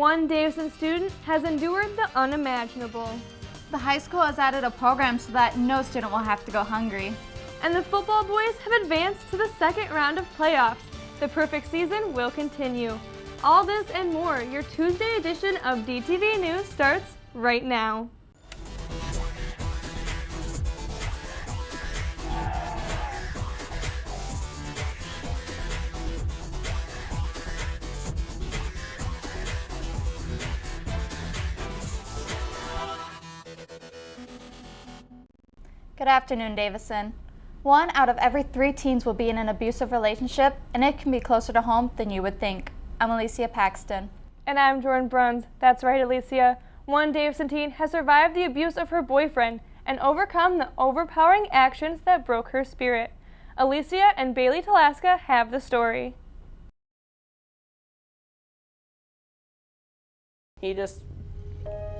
one Davidson student has endured the unimaginable. The high school has added a program so that no student will have to go hungry. And the football boys have advanced to the second round of playoffs. The perfect season will continue. All this and more, your Tuesday edition of DTV News starts right now. Good afternoon, Davison. 1 out of every 3 teens will be in an abusive relationship, and it can be closer to home than you would think. I'm Alicia Paxton. And I'm Jordan Bruns. That's right, Alicia. One Davidson teen has survived the abuse of her boyfriend and overcome the overpowering actions that broke her spirit. Alicia and Bailey Talaska have the story. He just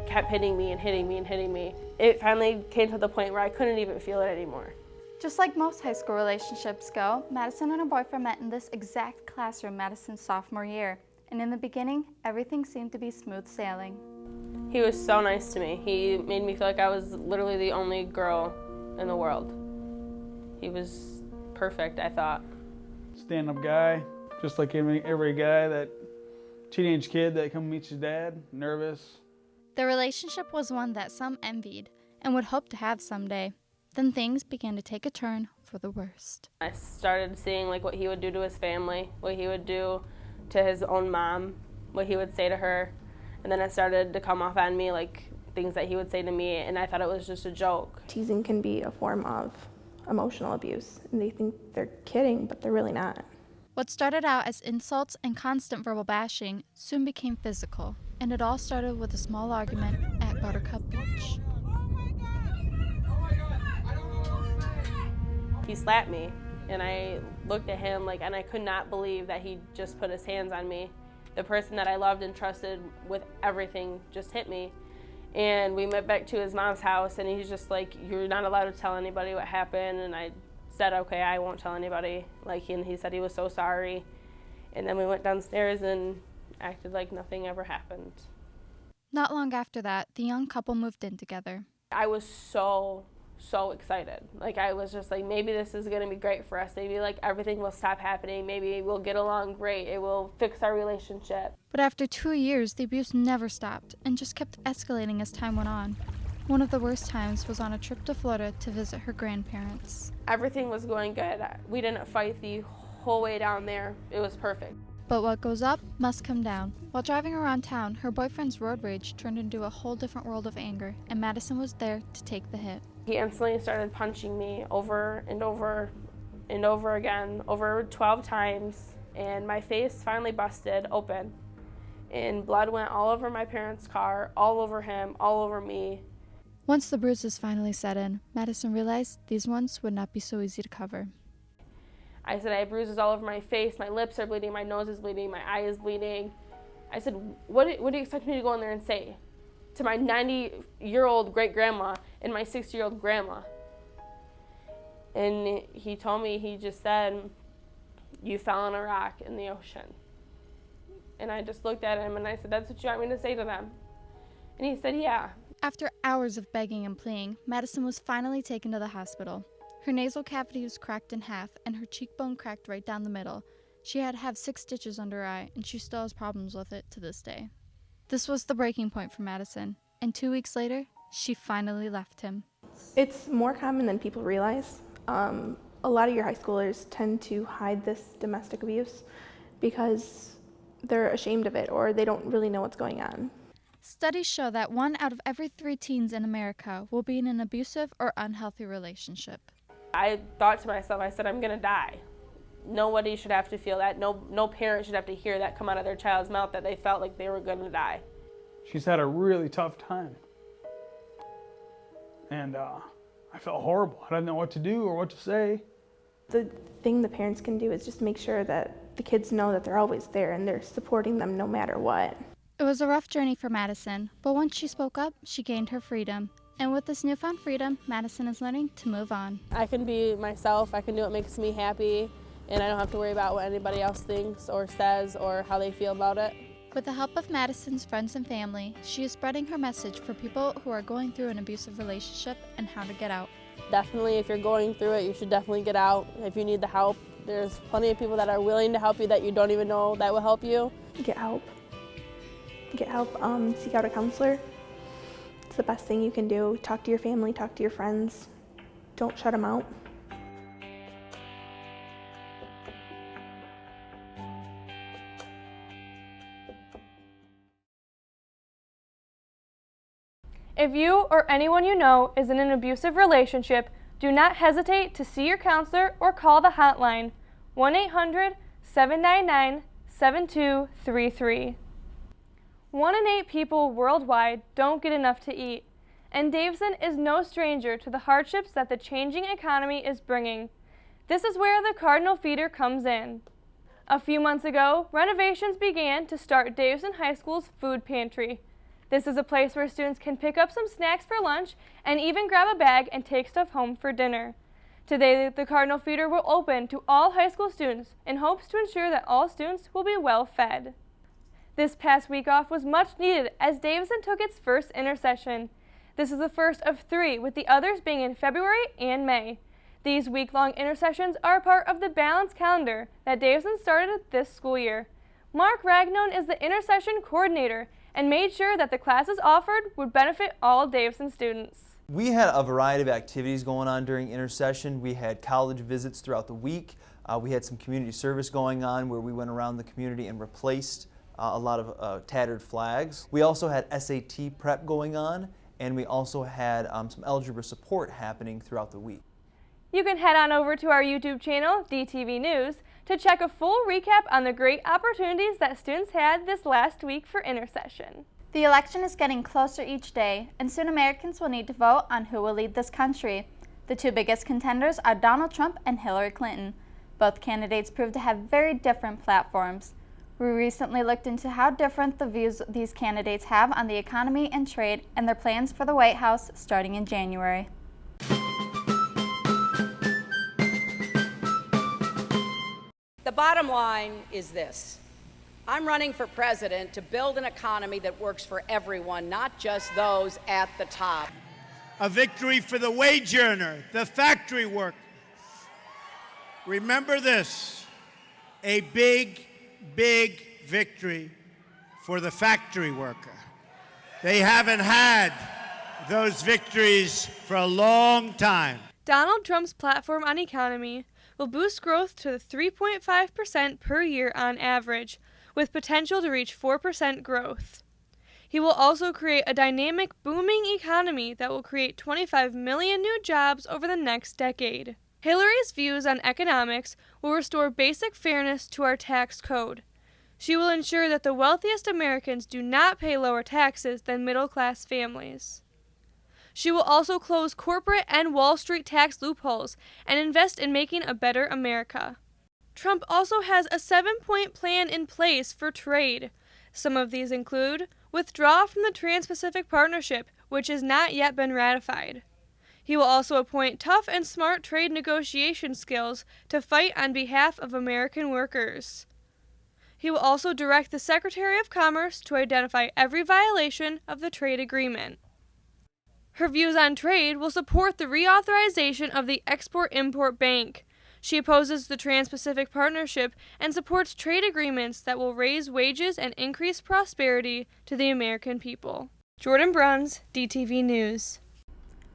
kept hitting me and hitting me and hitting me. It finally came to the point where I couldn't even feel it anymore. Just like most high school relationships go, Madison and her boyfriend met in this exact classroom Madison's sophomore year. And in the beginning, everything seemed to be smooth sailing. He was so nice to me. He made me feel like I was literally the only girl in the world. He was perfect, I thought. Stand-up guy, just like every guy, that teenage kid that come meets his dad, nervous. The relationship was one that some envied and would hope to have someday. Then things began to take a turn for the worst. I started seeing like what he would do to his family, what he would do to his own mom, what he would say to her. And then it started to come off on me, like things that he would say to me, and I thought it was just a joke. Teasing can be a form of emotional abuse, and they think they're kidding, but they're really not. What started out as insults and constant verbal bashing soon became physical, and it all started with a small argument at Buttercup Beach. He slapped me, and I looked at him and I could not believe that he just put his hands on me. The person that I loved and trusted with everything just hit me. And we went back to his mom's house, and he's just like, "You're not allowed to tell anybody what happened." And I said, "Okay, I won't tell anybody." And he said he was so sorry. And then we went downstairs and acted like nothing ever happened. Not long after that, the young couple moved in together. I was so excited. I was just like, maybe this is gonna be great for us. Maybe everything will stop happening. Maybe we'll get along great. It will fix our relationship. But after 2 years, the abuse never stopped and just kept escalating as time went on. One of the worst times was on a trip to Florida to visit her grandparents. Everything was going good. We didn't fight the whole way down there. It was perfect. But what goes up must come down. While driving around town, her boyfriend's road rage turned into a whole different world of anger, and Madison was there to take the hit. He instantly started punching me over and over and over again, over 12 times, and my face finally busted open. And blood went all over my parents' car, all over him, all over me. Once the bruises finally set in, Madison realized these ones would not be so easy to cover. I said, "I have bruises all over my face, my lips are bleeding, my nose is bleeding, my eye is bleeding." I said, what do you expect me to go in there and say to my 90-year-old great-grandma and my 60-year-old grandma? And he told me, he just said, "You fell on a rock in the ocean." And I just looked at him and I said, "That's what you want me to say to them?" And he said, "Yeah." After hours of begging and pleading, Madison was finally taken to the hospital. Her nasal cavity was cracked in half and her cheekbone cracked right down the middle. She had to have 6 stitches under her eye, and she still has problems with it to this day. This was the breaking point for Madison, and 2 weeks later, she finally left him. It's more common than people realize. A lot of your high schoolers tend to hide this domestic abuse because they're ashamed of it or they don't really know what's going on. Studies show that 1 out of every 3 teens in America will be in an abusive or unhealthy relationship. I thought to myself, I said, I'm gonna die. Nobody should have to feel that. No parent should have to hear that come out of their child's mouth, that they felt like they were gonna die. She's had a really tough time. And I felt horrible. I didn't know what to do or what to say. The thing the parents can do is just make sure that the kids know that they're always there and they're supporting them no matter what. It was a rough journey for Madison, but once she spoke up, she gained her freedom. And with this newfound freedom, Madison is learning to move on. I can be myself, I can do what makes me happy, and I don't have to worry about what anybody else thinks or says or how they feel about it. With the help of Madison's friends and family, she is spreading her message for people who are going through an abusive relationship and how to get out. Definitely, if you're going through it, you should definitely get out. If you need the help, there's plenty of people that are willing to help you that you don't even know that will help you. Get help. Get help. Seek out a counselor. It's the best thing you can do. Talk to your family, talk to your friends. Don't shut them out. If you or anyone you know is in an abusive relationship, do not hesitate to see your counselor or call the hotline 1-800-799-7233. 1 in 8 people worldwide don't get enough to eat, and Davison is no stranger to the hardships that the changing economy is bringing. This is where the Cardinal Feeder comes in. A few months ago, renovations began to start Davison High School's food pantry. This is a place where students can pick up some snacks for lunch and even grab a bag and take stuff home for dinner. Today, the Cardinal Feeder will open to all high school students in hopes to ensure that all students will be well fed. This past week off was much needed as Davison took its first Intersession. This is the first of 3, with the others being in February and May. These week-long Intersessions are a part of the balanced calendar that Davison started this school year. Mark Ragnon is the Intersession coordinator and made sure that the classes offered would benefit all Davison students. We had a variety of activities going on during Intersession. We had college visits throughout the week. We had some community service going on where we went around the community and replaced a lot of tattered flags. We also had SAT prep going on, and we also had some algebra support happening throughout the week. You can head on over to our YouTube channel, DTV News, to check a full recap on the great opportunities that students had this last week for Intersession. The election is getting closer each day, and soon Americans will need to vote on who will lead this country. The 2 biggest contenders are Donald Trump and Hillary Clinton. Both candidates prove to have very different platforms. We recently looked into how different the views these candidates have on the economy and trade and their plans for the White House starting in January. The bottom line is this. I'm running for president to build an economy that works for everyone, not just those at the top. A victory for the wage earner, the factory worker. Remember this, a big, big victory for the factory worker. They haven't had those victories for a long time. Donald Trump's platform on economy will boost growth to 3.5% per year on average, with potential to reach 4% growth. He will also create a dynamic, booming economy that will create 25 million new jobs over the next decade. Hillary's views on economics will restore basic fairness to our tax code. She will ensure that the wealthiest Americans do not pay lower taxes than middle-class families. She will also close corporate and Wall Street tax loopholes and invest in making a better America. Trump also has a 7-point plan in place for trade. Some of these include withdraw from the Trans-Pacific Partnership, which has not yet been ratified. He will also appoint tough and smart trade negotiation skills to fight on behalf of American workers. He will also direct the Secretary of Commerce to identify every violation of the trade agreement. Her views on trade will support the reauthorization of the Export-Import Bank. She opposes the Trans-Pacific Partnership and supports trade agreements that will raise wages and increase prosperity to the American people. Jordan Bruns, DTV News.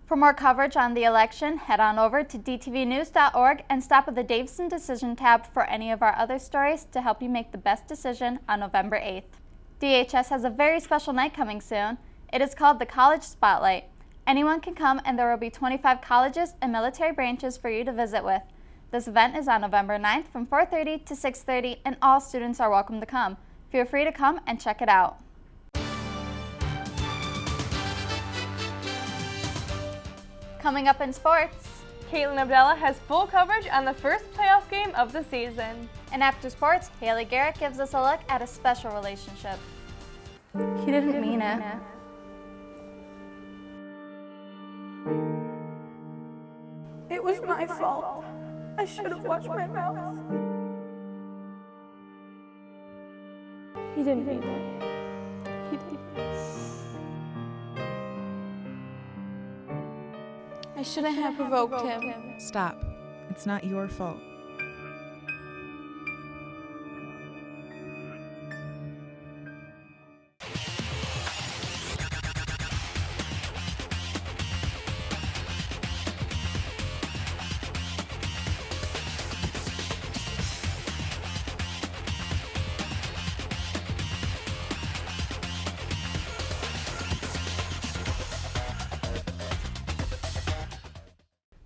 For more coverage on the election, head on over to dtvnews.org and stop at the Davison Decision tab for any of our other stories to help you make the best decision on November 8th. DHS has a very special night coming soon. It is called the College Spotlight. Anyone can come, and there will be 25 colleges and military branches for you to visit with. This event is on November 9th from 4:30 to 6:30, and all students are welcome to come. Feel free to come and check it out. Coming up in sports, Caitlin Abdallah has full coverage on the first playoff game of the season. and after sports, Haley Garrett gives us a look at a special relationship. He didn't mean it. It was my fault. I should have watched my mouth. He didn't mean that. He did. I shouldn't have provoked him. Stop. It's not your fault.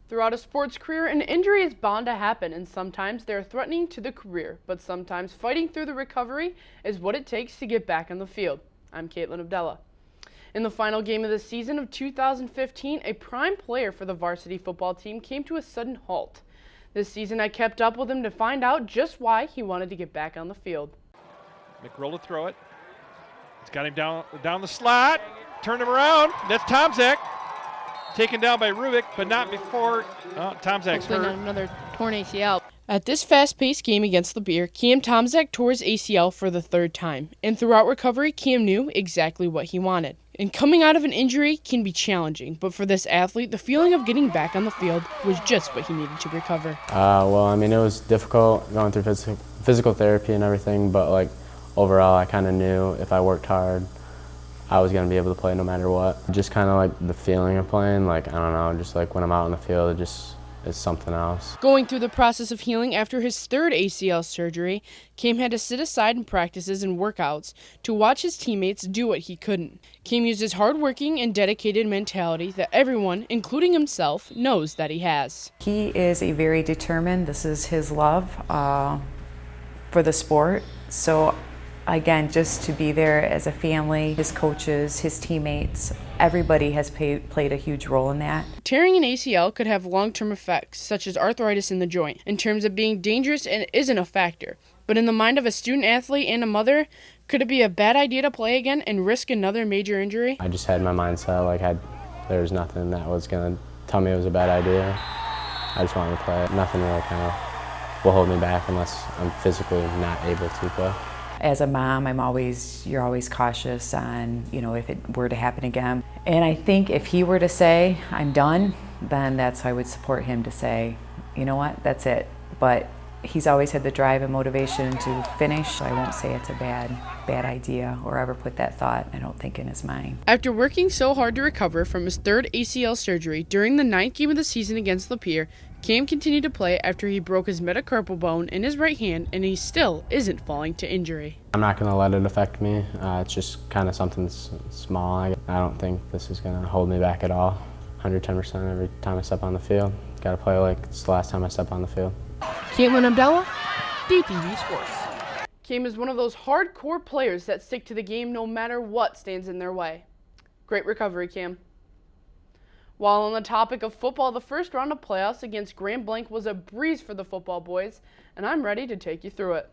Throughout a sports career, an injury is bound to happen, and sometimes they are threatening to the career, but sometimes fighting through the recovery is what it takes to get back on the field. I'm Caitlin Abdallah. In the final game of the season of 2015, a prime player for the varsity football team came to a sudden halt. This season, I kept up with him to find out just why he wanted to get back on the field. McRoll to throw it. It's got him down the slot. Turned him around. That's Tomczak. Taken down by Rubik, but not before Tomczak's hurt. Another torn ACL. At this fast-paced game against Lapeer, Cam Tomczak tore his ACL for the third time, and throughout recovery, Cam knew exactly what he wanted. And coming out of an injury can be challenging, but for this athlete, the feeling of getting back on the field was just what he needed to recover. Well, I mean, it was difficult going through physical therapy and everything, but overall, I kind of knew if I worked hard, I was going to be able to play no matter what. Just kind of the feeling of playing, I don't know, just when I'm out on the field, it just is something else. Going through the process of healing after his third ACL surgery, Cam had to sit aside in practices and workouts to watch his teammates do what he couldn't. Cam used his hardworking and dedicated mentality that everyone, including himself, knows that he has. He is a very determined, this is his love for the sport, so again, just to be there as a family, his coaches, his teammates, everybody has played a huge role in that. Tearing an ACL could have long-term effects, such as arthritis in the joint, in terms of being dangerous and isn't a factor. But in the mind of a student athlete and a mother, could it be a bad idea to play again and risk another major injury? I just had my mindset, there was nothing that was going to tell me it was a bad idea. I just wanted to play. Nothing really kind of will hold me back unless I'm physically not able to play. As a mom, you're always cautious on, if it were to happen again. And I think if he were to say, I'm done, then that's how I would support him to say, you know what, that's it. But he's always had the drive and motivation to finish. I won't say it's a bad idea or ever put that thought, I don't think, in his mind. After working so hard to recover from his third ACL surgery during the 9th game of the season against Lapeer, Cam continued to play after he broke his metacarpal bone in his right hand, and he still isn't falling to injury. I'm not going to let it affect me. It's just kind of something small. I don't think this is going to hold me back at all. 110% every time I step on the field. Got to play like it's the last time I step on the field. Caitlin Abdallah, DTV Sports. Cam is one of those hardcore players that stick to the game no matter what stands in their way. Great recovery, Cam. While on the topic of football, the first round of playoffs against Grand Blanc was a breeze for the football boys, and I'm ready to take you through it.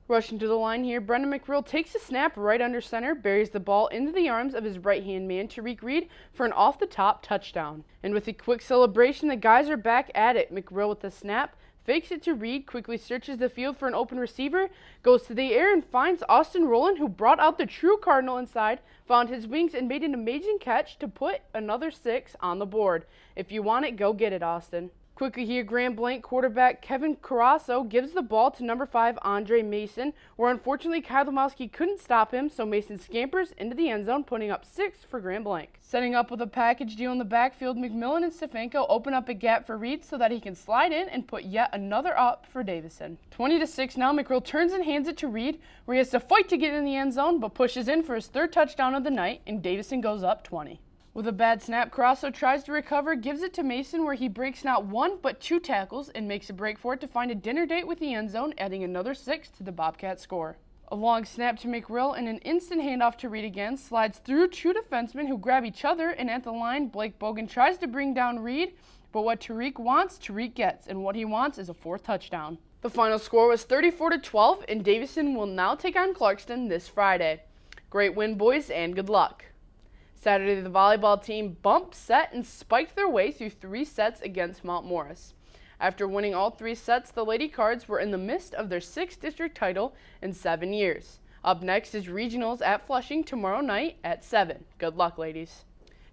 Rushing to the line here, Brendan McRill takes a snap right under center, buries the ball into the arms of his right-hand man, Tariq Reed, for an off-the-top touchdown. And with a quick celebration, the guys are back at it. McRill with the snap, fakes it to Reed, quickly searches the field for an open receiver, goes to the air and finds Austin Rowland, who brought out the true Cardinal inside, found his wings, and made an amazing catch to put another 6 on the board. If you want it, go get it, Austin. Quickly here, Grand Blanc quarterback Kevin Carasso gives the ball to number 5, Andre Mason, where unfortunately Kyle Domowski couldn't stop him, so Mason scampers into the end zone, putting up 6 for Grand Blanc. Setting up with a package deal in the backfield, McMillan and Stefanko open up a gap for Reed so that he can slide in and put yet another up for Davison. 20-6 now, McRill turns and hands it to Reed, where he has to fight to get in the end zone, but pushes in for his third touchdown of the night, and Davison goes up 20. With a bad snap, Carasso tries to recover, gives it to Mason, where he breaks not 1 but 2 tackles and makes a break for it to find a dinner date with the end zone, adding another 6 to the Bobcat score. A long snap to McRill and an instant handoff to Reed again, slides through 2 defensemen who grab each other, and at the line, Blake Bogan tries to bring down Reed, but what Tariq wants, Tariq gets, and what he wants is a 4th touchdown. The final score was 34-12, and Davison will now take on Clarkston this Friday. Great win, boys, and good luck. Saturday, the volleyball team bumped, set, and spiked their way through 3 sets against Mount Morris. After winning all 3 sets, the Lady Cards were in the midst of their 6th district title in 7 years. Up next is regionals at Flushing tomorrow night at 7. Good luck, ladies.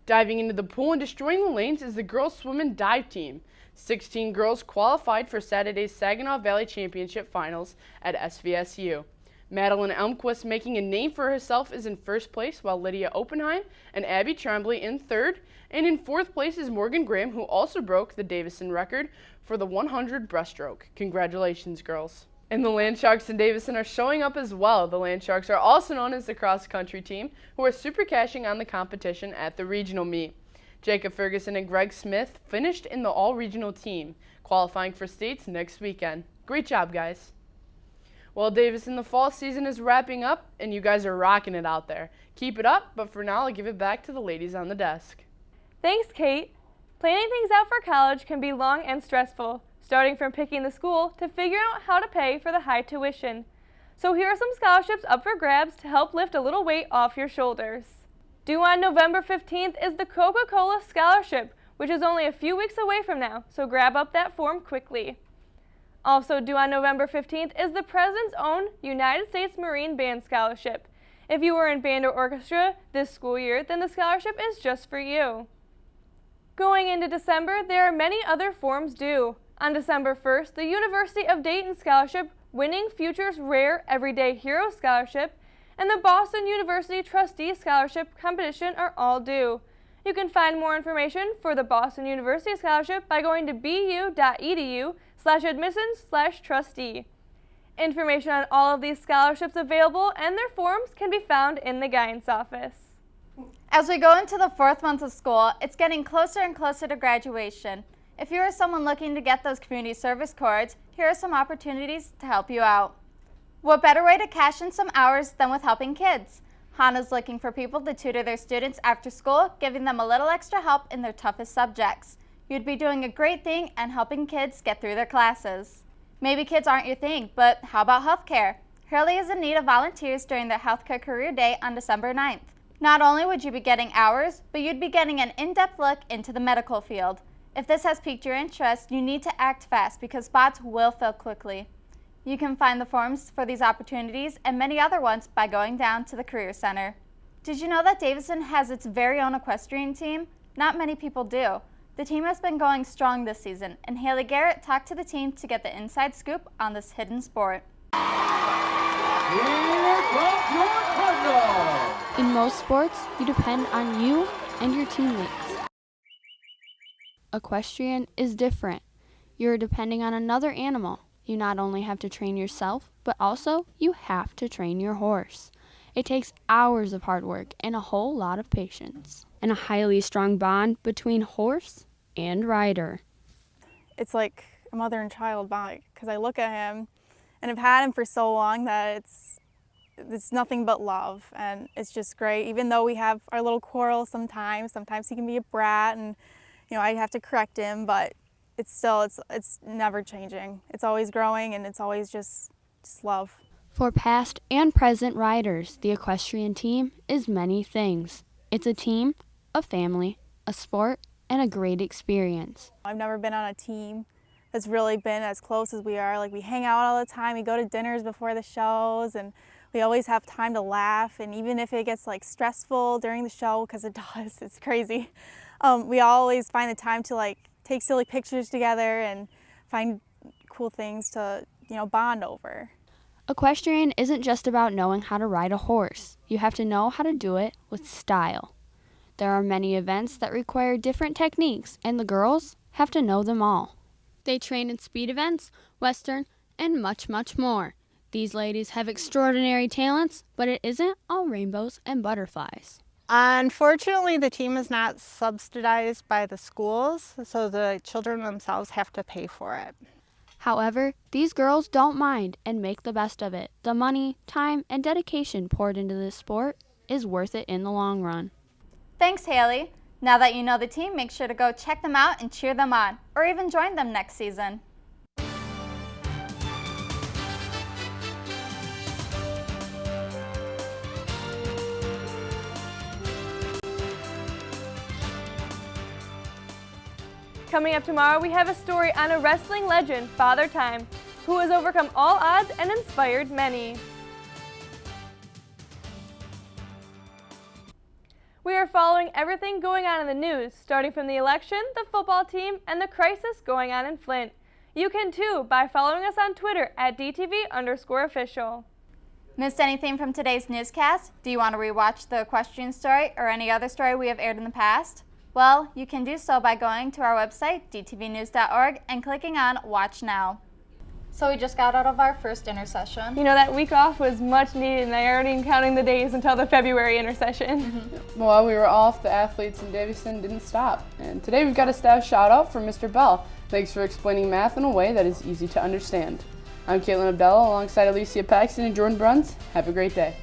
Diving into the pool and destroying the lanes is the girls swim and dive team. 16 girls qualified for Saturday's Saginaw Valley Championship Finals at SVSU. Madeline Elmquist, making a name for herself, is in first place, while Lydia Oppenheim and Abby Tremblay in third. And in fourth place is Morgan Graham, who also broke the Davison record for the 100 breaststroke. Congratulations, girls. And the Land Sharks in Davison are showing up as well. The Land Sharks are also known as the cross-country team, who are super cashing on the competition at the regional meet. Jacob Ferguson and Greg Smith finished in the all-regional team, qualifying for states next weekend. Great job, guys. Well, Davison, the fall season is wrapping up, and you guys are rocking it out there. Keep it up, but for now, I'll give it back to the ladies on the desk. Thanks, Kate. Planning things out for college can be long and stressful, starting from picking the school to figuring out how to pay for the high tuition. So here are some scholarships up for grabs to help lift a little weight off your shoulders. Due on November 15th is the Coca-Cola Scholarship, which is only a few weeks away from now, so grab up that form quickly. Also due on November 15th is the President's own United States Marine Band Scholarship. If you were in band or orchestra this school year, then the scholarship is just for you. Going into December, there are many other forms due. On December 1st, the University of Dayton Scholarship, Winning Futures Rare Everyday Hero Scholarship, and the Boston University Trustee Scholarship competition are all due. You can find more information for the Boston University Scholarship by going to bu.edu/admissions/trustee. Information on all of these scholarships available and their forms can be found in the guidance office. As we go into the 4th month of school, it's getting closer and closer to graduation. If you are someone looking to get those community service cords, here are some opportunities to help you out. What better way to cash in some hours than with helping kids? Hana's looking for people to tutor their students after school, giving them a little extra help in their toughest subjects. You'd be doing a great thing and helping kids get through their classes. Maybe kids aren't your thing, but how about healthcare? Hurley is in need of volunteers during their Healthcare Career Day on December 9th. Not only would you be getting hours, but you'd be getting an in-depth look into the medical field. If this has piqued your interest, you need to act fast because spots will fill quickly. You can find the forms for these opportunities and many other ones by going down to the Career Center. Did you know that Davison has its very own equestrian team? Not many people do. The team has been going strong this season, and Haley Garrett talked to the team to get the inside scoop on this hidden sport. In most sports, you depend on you and your teammates. Equestrian is different. You're depending on another animal. You not only have to train yourself, but also you have to train your horse. It takes hours of hard work and a whole lot of patience, and a highly strong bond between horse and rider. It's like a mother and child bond because I look at him and I've had him for so long that it's nothing but love, and it's just great. Even though we have our little quarrels sometimes he can be a brat and I have to correct him, but it's never changing. It's always growing, and it's always just love. For past and present riders, the equestrian team is many things. It's a team, a family, a sport, and a great experience. I've never been on a team that's really been as close as we are. Like, we hang out all the time, we go to dinners before the shows, and we always have time to laugh. And even if it gets stressful during the show, because it does, it's crazy, we always find the time to take silly pictures together and find cool things to, bond over. Equestrian isn't just about knowing how to ride a horse. You have to know how to do it with style. There are many events that require different techniques, and the girls have to know them all. They train in speed events, western, and much, much more. These ladies have extraordinary talents, but it isn't all rainbows and butterflies. Unfortunately, the team is not subsidized by the schools, so the children themselves have to pay for it. However, these girls don't mind and make the best of it. The money, time, and dedication poured into this sport is worth it in the long run. Thanks, Haley. Now that you know the team, make sure to go check them out and cheer them on, or even join them next season. Coming up tomorrow, we have a story on a wrestling legend, Father Time, who has overcome all odds and inspired many. We are following everything going on in the news, starting from the election, the football team, and the crisis going on in Flint. You can too by following us on Twitter at DTV_official. Missed anything from today's newscast? Do you want to rewatch the equestrian story or any other story we have aired in the past? Well, you can do so by going to our website, dtvnews.org, and clicking on Watch Now. So we just got out of our first Intersession. You know, that week off was much needed, and I already am counting the days until the February Intersession. While we were off, the athletes in Davison didn't stop. And today we've got a staff shout out from Mr. Bell. Thanks for explaining math in a way that is easy to understand. I'm Caitlin Abdella alongside Alicia Paxton and Jordan Bruns. Have a great day.